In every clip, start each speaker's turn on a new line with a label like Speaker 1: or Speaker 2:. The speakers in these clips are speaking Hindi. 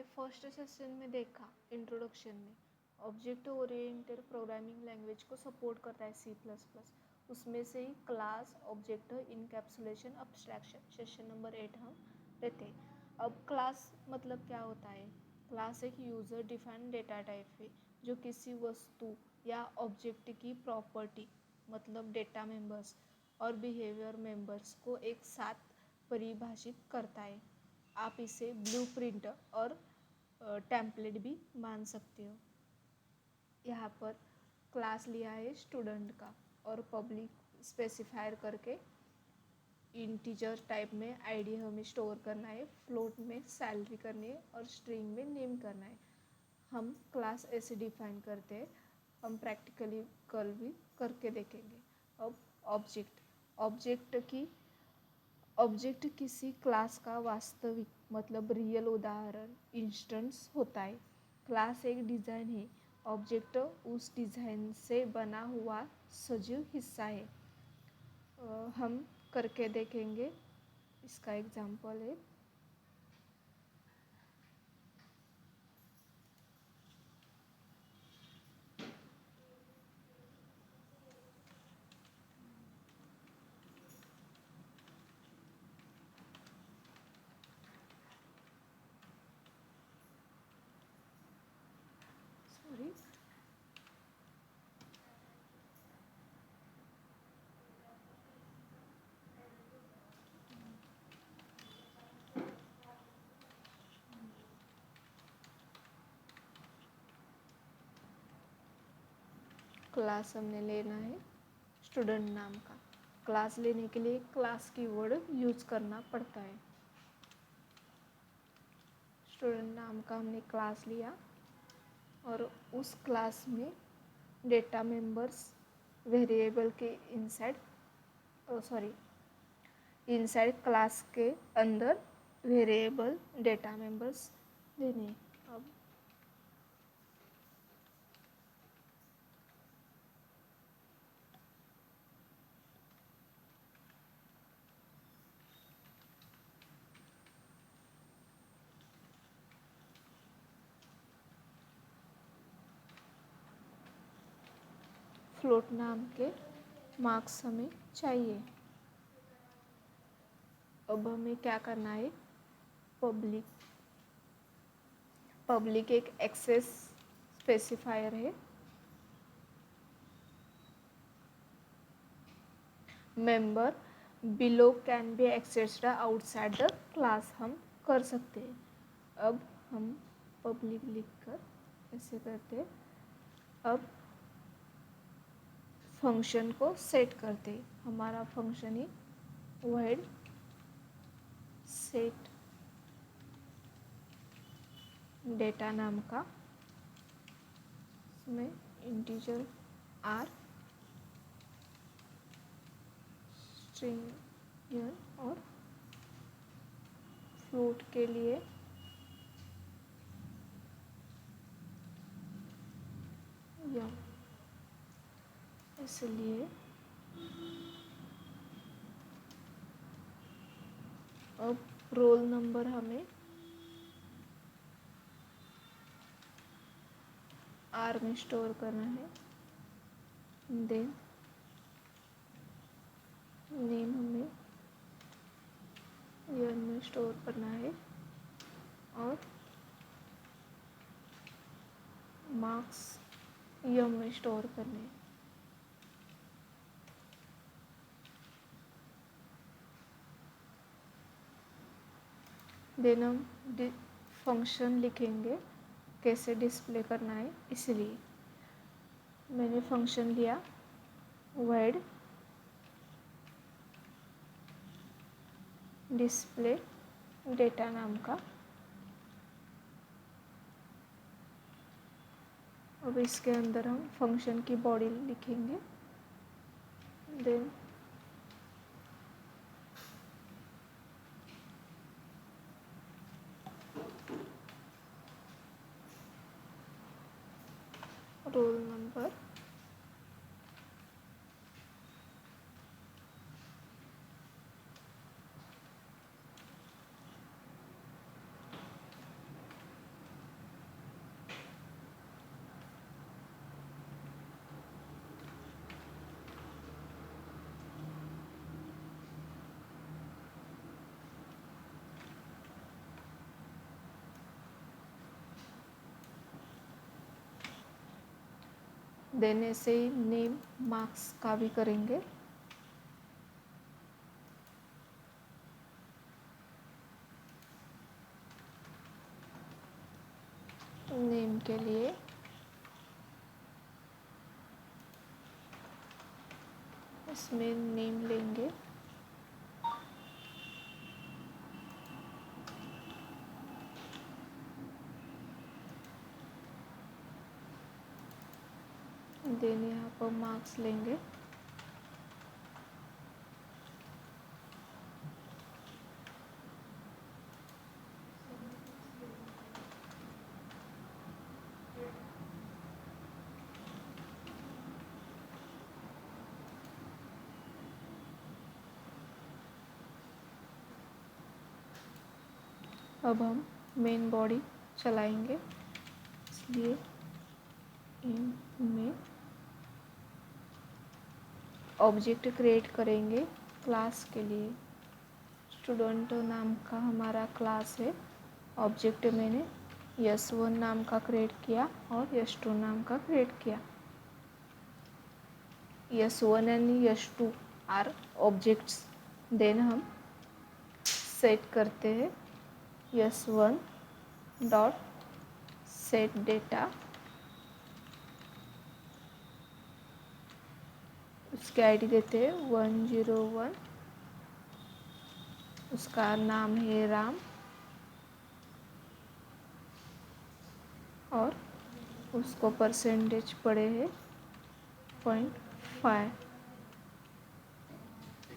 Speaker 1: हमने फर्स्ट सेशन में देखा इंट्रोडक्शन में ऑब्जेक्ट ओरिएंटेड प्रोग्रामिंग लैंग्वेज को सपोर्ट करता है C++। उसमें से ही class object encapsulation abstraction session number 8 हम लेते हैं। अब क्लास मतलब क्या होता है? क्लास एक यूज़र डिफाइंड डेटा टाइप है जो किसी वस्तु या ऑब्जेक्ट की प्रॉपर्टी मतलब डेटा मेंबर्स और बिहेवियर मेंबर्स को एक साथ परिभाषित करता है। आप इसे ब्लूप्रिंट और टेम्पलेट भी मान सकते हो। यहाँ पर क्लास लिया है स्टूडेंट का और पब्लिक स्पेसिफायर करके इंटीजर टाइप में आईडी हमें स्टोर करना है, फ्लोट में सैलरी करनी है और स्ट्रिंग में नेम करना है। हम क्लास ऐसे डिफाइन करते हैं, हम प्रैक्टिकली कल भी करके देखेंगे। अब ऑब्जेक्ट किसी क्लास का वास्तविक मतलब रियल उदाहरण इंस्टेंस होता है। क्लास एक डिज़ाइन है, ऑब्जेक्ट उस डिज़ाइन से बना हुआ सजीव हिस्सा है। हम करके देखेंगे, इसका एग्जांपल है। सॉरी, क्लास हमने लेना है स्टूडेंट नाम का। क्लास लेने के लिए क्लास कीवर्ड यूज करना पड़ता है। स्टूडेंट नाम का हमने क्लास लिया और उस क्लास में डेटा मेंबर्स वेरिएबल के इनसाइड क्लास के अंदर वेरिएबल डेटा मेंबर्स देने हैं। अब फ्लोट नाम के मार्क्स हमें चाहिए। अब हमें क्या करना है? पब्लिक एक एक्सेस स्पेसिफायर है। Member below can be accessed outside the class हम कर सकते हैं। अब हम पब्लिक लिखकर ऐसे करते हैं। अब फंक्शन को सेट करते हैं। हमारा फंक्शन ही void सेट डेटा नाम का, इसमें इंटीजर r स्ट्रिंग और फ्लोट के लिए यम। इसलिए अब रोल नंबर हमें R में स्टोर करना है। देन नेम हमें ईयर में स्टोर करना है और मार्क्स यम में स्टोर करने हैं। देन हम फंक्शन लिखेंगे कैसे डिस्प्ले करना है। इसलिए मैंने फंक्शन लिया void डिस्प्ले डेटा नाम का। अब इसके अंदर हम फंक्शन की बॉडी लिखेंगे। देन रोल नंबर देन ऐसे ही नेम मार्क्स का भी करेंगे। नेम के लिए इसमें नेम लेंगे, देन यहाँ पर मार्क्स लेंगे। अब हम मेन बॉडी चलाएंगे, इसलिए इनमें ऑब्जेक्ट क्रिएट करेंगे क्लास के लिए। स्टूडेंट नाम का हमारा क्लास है। ऑब्जेक्ट मैंने S1 नाम का क्रिएट किया और S2 नाम का क्रिएट किया। S1 and S2 are objects. Then हम सेट करते हैं S1 डॉट सेट डेटा, उसकी आईडी देते हैं 101, उसका नाम है राम और उसको परसेंटेज पड़े है 0.5।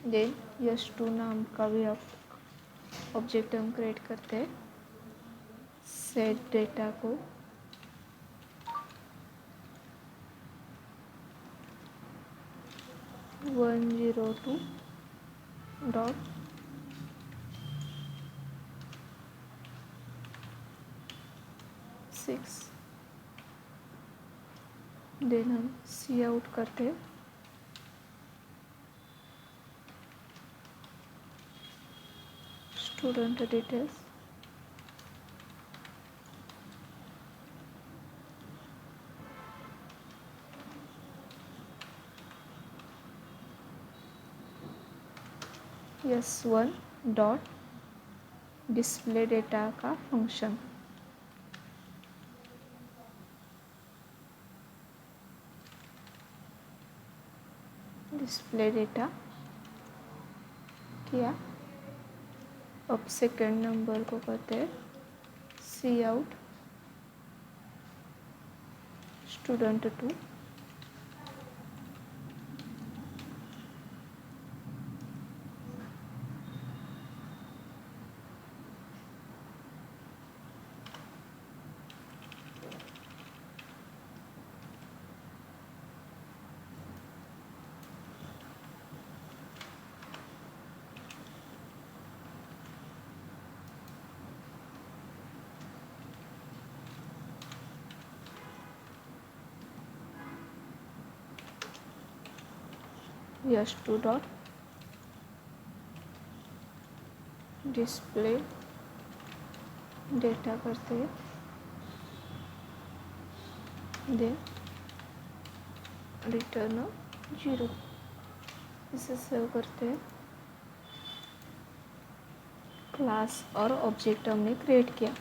Speaker 1: देन S2 नाम का भी ऑब्जेक्ट हम क्रिएट करते हैं। सेट डेटा को 102 डॉट सिक्स। देन हम सी आउट करते हैं। Student details, S1 dot display data का फंक्शन। डिस्प्ले डेटा किया। अब सेकंड नंबर को कहते हैं c out student 2। S2 dot display data करते हैं। देन रिटर्न 0, इसे सेव करते हैं। क्लास और ऑब्जेक्ट हमने क्रिएट किया।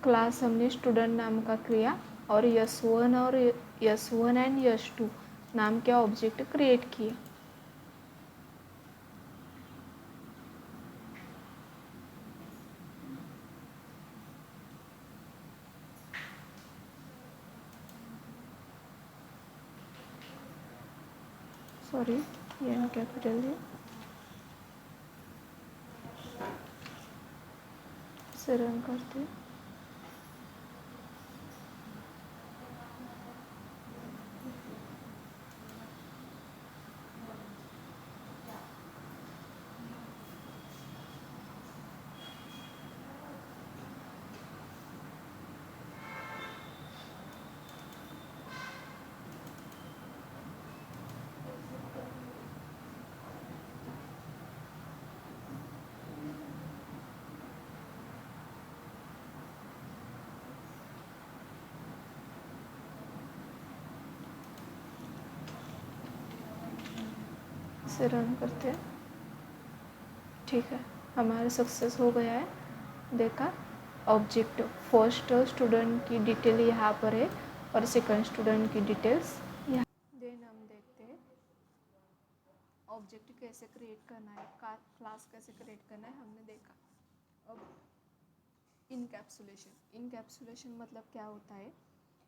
Speaker 1: क्लास हमने स्टूडेंट नाम का किया और S1 एंड S2 नाम के ऑब्जेक्ट क्रिएट किए। सॉरी, ये एन कैपिटल है। इसे रन करते हैं। से रन करते हैं। ठीक है, हमारा सक्सेस हो गया है। देखा, ऑब्जेक्ट फर्स्ट स्टूडेंट की डिटेल यहाँ पर है और सेकंड स्टूडेंट की डिटेल्स यहाँ। देन हम देखते हैं ऑब्जेक्ट कैसे क्रिएट करना है, क्लास कैसे क्रिएट करना है, हमने देखा। अब इनकैप्सुलेशन मतलब क्या होता है?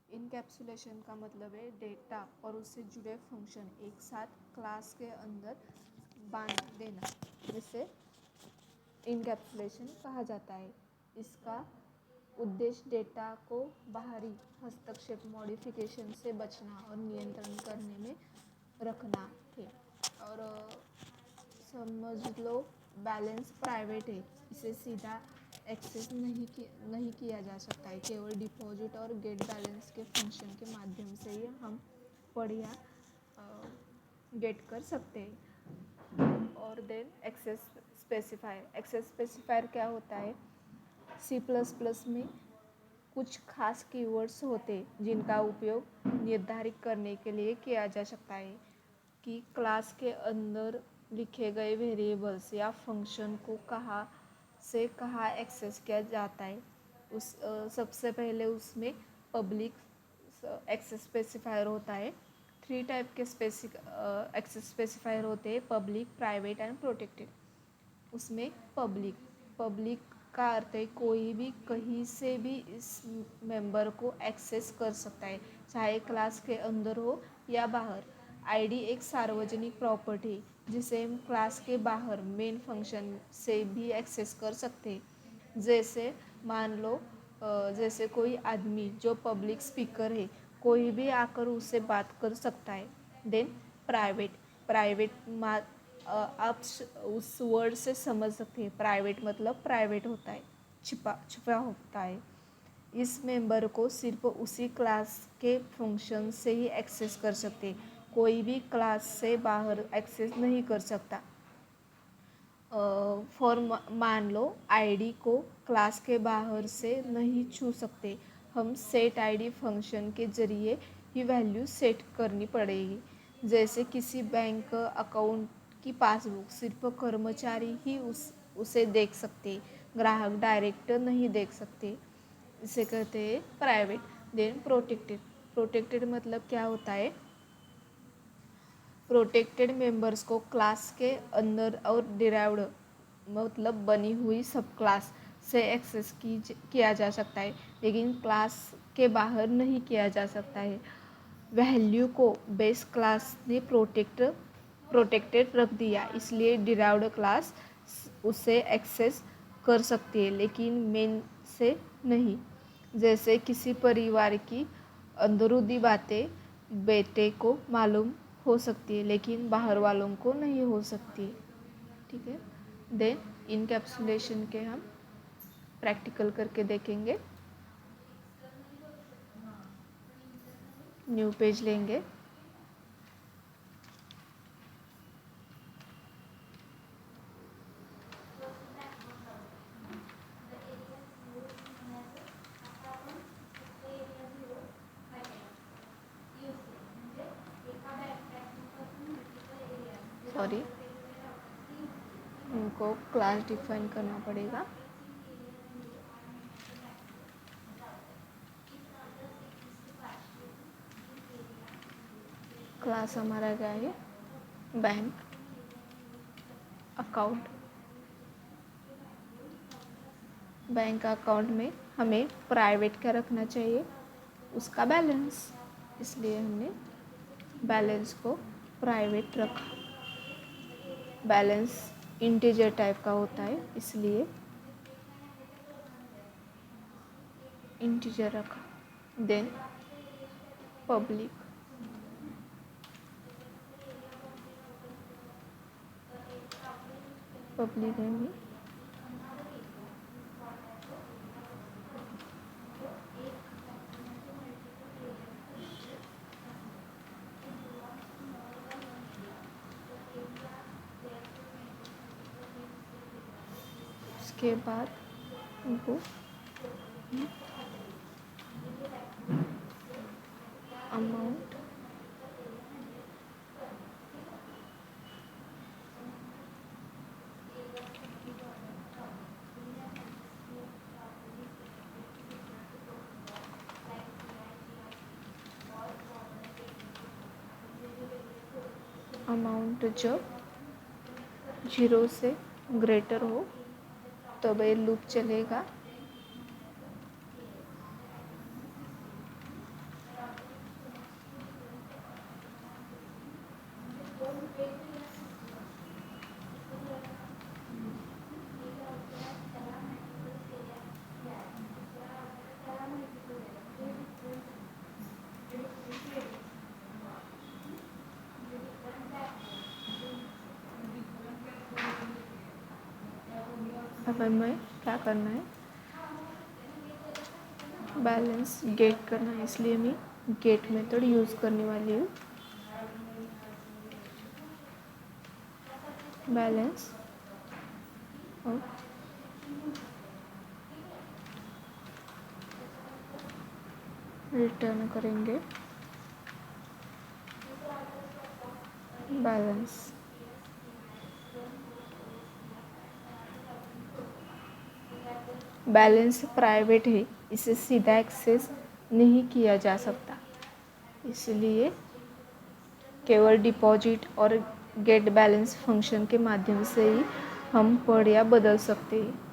Speaker 1: इनकैप्सुलेशन का मतलब है डेटा और उससे जुड़े फंक्शन एक साथ क्लास के अंदर बांध देना, जिसे इनकैप्सुलेशन कहा जाता है। इसका उद्देश्य डेटा को बाहरी हस्तक्षेप, मॉडिफिकेशन से बचना और नियंत्रण करने में रखना है। और समझ लो बैलेंस प्राइवेट है, इसे सीधा एक्सेस नहीं किया जा सकता है, केवल डिपॉजिट और गेट बैलेंस के फंक्शन के माध्यम से ही हम पढ़ या गेट कर सकते हैं। और देन एक्सेस स्पेसिफायर क्या होता है? C++ में कुछ खास कीवर्ड्स होते जिनका उपयोग निर्धारित करने के लिए किया जा सकता है कि क्लास के अंदर लिखे गए वेरिएबल्स या फंक्शन को कहाँ एक्सेस किया जाता है। सबसे पहले उसमें पब्लिक एक्सेस स्पेसिफायर होता है। 3 टाइप के एक्सेस स्पेसिफायर होते हैं, पब्लिक, प्राइवेट एंड प्रोटेक्टेड। उसमें पब्लिक का अर्थ है कोई भी कहीं से भी इस मेंबर को एक्सेस कर सकता है, चाहे क्लास के अंदर हो या बाहर। आईडी एक सार्वजनिक प्रॉपर्टी जिसे हम क्लास के बाहर मेन फंक्शन से भी एक्सेस कर सकते हैं। जैसे मान लो जैसे कोई आदमी जो पब्लिक स्पीकर है, कोई भी आकर उससे बात कर सकता है। देन प्राइवेट आप उस वर्ड से समझ सकते हैं, प्राइवेट मतलब प्राइवेट होता है, छुपा होता है। इस मेंबर को सिर्फ उसी क्लास के फंक्शन से ही एक्सेस कर सकते, कोई भी क्लास से बाहर एक्सेस नहीं कर सकता। फॉर मान लो आईडी को क्लास के बाहर से नहीं छू सकते, हम सेट आईडी फंक्शन के जरिए ही वैल्यू सेट करनी पड़ेगी। जैसे किसी बैंक अकाउंट की पासबुक सिर्फ कर्मचारी ही उसे देख सकते, ग्राहक डायरेक्ट नहीं देख सकते। इसे कहते हैं प्राइवेट। देन प्रोटेक्टेड मतलब क्या होता है? प्रोटेक्टेड मेंबर्स को क्लास के अंदर और डिराइव्ड मतलब बनी हुई सब क्लास से एक्सेस किया जा सकता है, लेकिन क्लास के बाहर नहीं किया जा सकता है। वैल्यू को बेस क्लास ने प्रोटेक्टेड रख दिया, इसलिए डिराइव्ड क्लास उसे एक्सेस कर सकती है, लेकिन मेन से नहीं। जैसे किसी परिवार की अंदरूनी बातें बेटे को मालूम हो सकती है, लेकिन बाहर वालों को नहीं हो सकती। ठीक है, देन इनकैप्सुलेशन के हम प्रैक्टिकल करके देखेंगे। न्यू पेज लेंगे। सॉरी, उनको क्लास डिफाइन करना पड़ेगा। क्लास हमारा क्या है? Bank account. बैंक अकाउंट में हमें प्राइवेट क्या रखना चाहिए? उसका बैलेंस, इसलिए हमने बैलेंस को प्राइवेट रखा। बैलेंस इंटीजर टाइप का होता है, इसलिए इंटीजर रखा। देन पब्लिक है में उसके बाद उनको अमाउंट अमाउंट जब 0 से ग्रेटर हो तब ये लूप चलेगा। अब हमें क्या करना है, बैलेंस गेट करना है, इसलिए मैं गेट मेथड यूज़ करने वाली हूँ। बैलेंस और रिटर्न करेंगे बैलेंस। बैलेंस प्राइवेट है, इसे सीधा एक्सेस नहीं किया जा सकता, इसलिए केवल डिपॉजिट और गेट बैलेंस फंक्शन के माध्यम से ही हम पढ़ या बदल सकते हैं।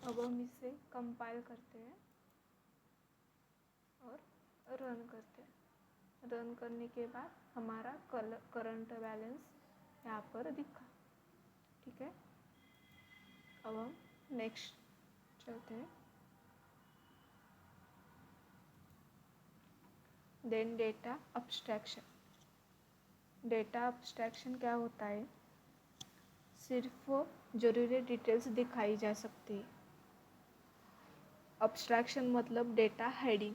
Speaker 1: अब हम इसे कंपाइल करते हैं और रन करते हैं। रन करने के बाद हमारा करंट बैलेंस यहाँ पर दिखा। ठीक है, अब हम नेक्स्ट चलते हैं। Then data abstraction. Data abstraction क्या होता है, सिर्फ जरूरी डिटेल्स दिखाई जा सकती है। अब्स्ट्रैक्शन मतलब डेटा हाइडिंग।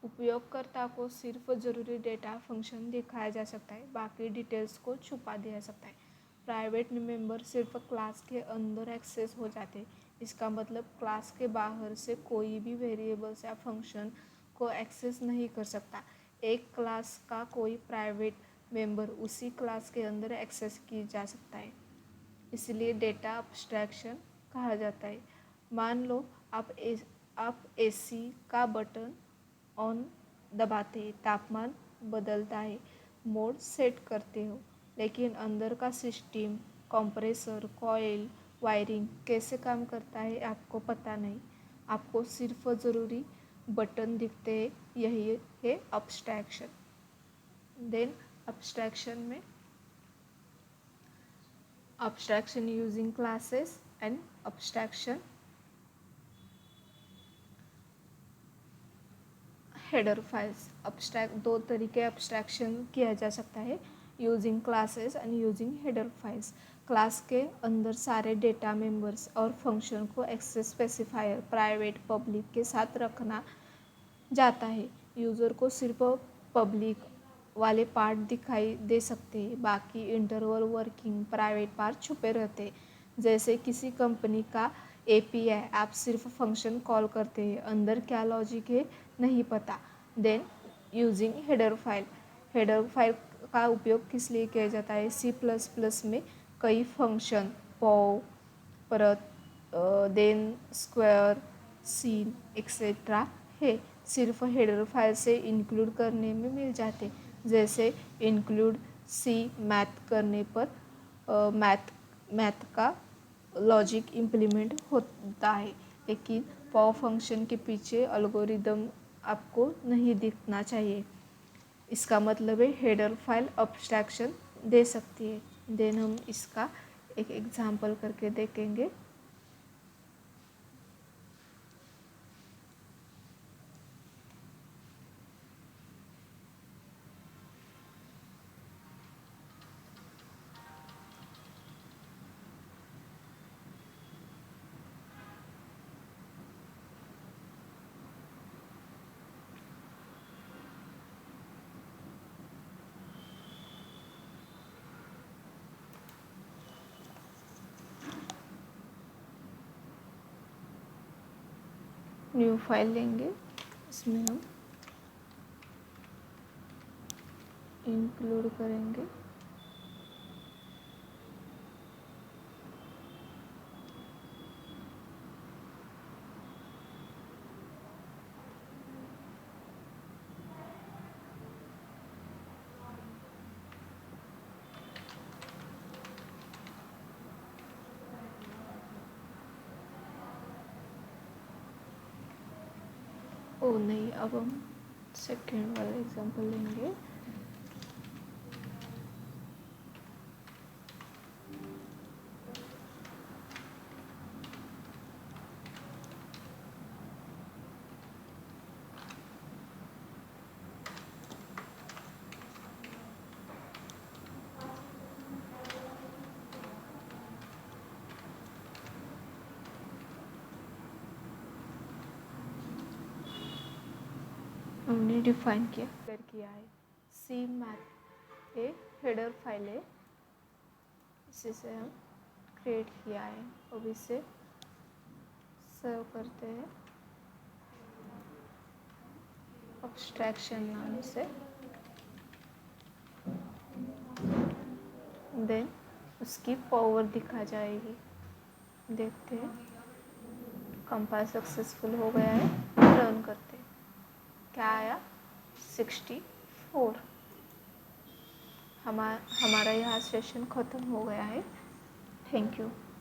Speaker 1: उपयोगकर्ता को सिर्फ जरूरी डेटा फंक्शन दिखाया जा सकता है, बाकी डिटेल्स को छुपा दिया जा सकता है। प्राइवेट मेंबर सिर्फ क्लास के अंदर एक्सेस हो जाते हैं, इसका मतलब क्लास के बाहर से कोई भी वेरिएबल्स या फंक्शन को एक्सेस नहीं कर सकता। एक क्लास का कोई प्राइवेट मेंबर उसी क्लास के अंदर एक्सेस की जा सकता है, इसलिए डेटा अब्स्ट्रैक्शन कहा जाता है। मान लो आप एसी का बटन ऑन दबाते हैं, तापमान बदलता है, मोड सेट करते हो, लेकिन अंदर का सिस्टम, कंप्रेसर, कॉइल, वायरिंग कैसे काम करता है आपको पता नहीं। आपको सिर्फ ज़रूरी बटन दिखते हैं, यही है abstraction. Then abstraction using classes and abstraction header files. दो तरीके abstraction किया जा सकता है, using classes and using header files. Class के अंदर सारे डेटा मेंबर्स और फंक्शन को एक्सेस स्पेसिफायर प्राइवेट पब्लिक के साथ रखना जाता है। यूज़र को सिर्फ पब्लिक वाले पार्ट दिखाई दे सकते हैं, बाकी इंटरवल वर्किंग प्राइवेट पार्ट छुपे रहते हैं। जैसे किसी कंपनी का एपीआई, आप सिर्फ फंक्शन कॉल करते हैं, अंदर क्या लॉजिक है नहीं पता। देन यूजिंग हेडर फाइल का उपयोग किस लिए किया जाता है, C++ में कई फंक्शन पॉव, परत, देन स्क्वायर, सीन एक्सेट्रा है, सिर्फ हेडर फाइल से इंक्लूड करने में मिल जाते। जैसे इंक्लूड सी मैथ करने पर मैथ का लॉजिक इम्प्लीमेंट होता है, लेकिन पॉव फंक्शन के पीछे एल्गोरिदम आपको नहीं दिखना चाहिए। इसका मतलब है हेडर फाइल अब्स्ट्रैक्शन दे सकती है। देन हम इसका एक एग्जांपल करके देखेंगे। न्यू फाइल लेंगे, इसमें हम इंक्लूड करेंगे। ओ नहीं, अब हम सेकेंड वाला एग्जांपल लेंगे। हमने डिफाइन किया है। सी मैथ एक हेडर फाइल है, इसी से हम क्रिएट किया है। अब इसे सर्व करते हैं अब्स्ट्रैक्शन नाम से। देन उसकी पावर दिखा जाएगी। देखते हैं कंपाइल सक्सेसफुल हो गया है। रन करते हैं, क्या आया 64। हमारा यहाँ सेशन ख़त्म हो गया है। Thank you.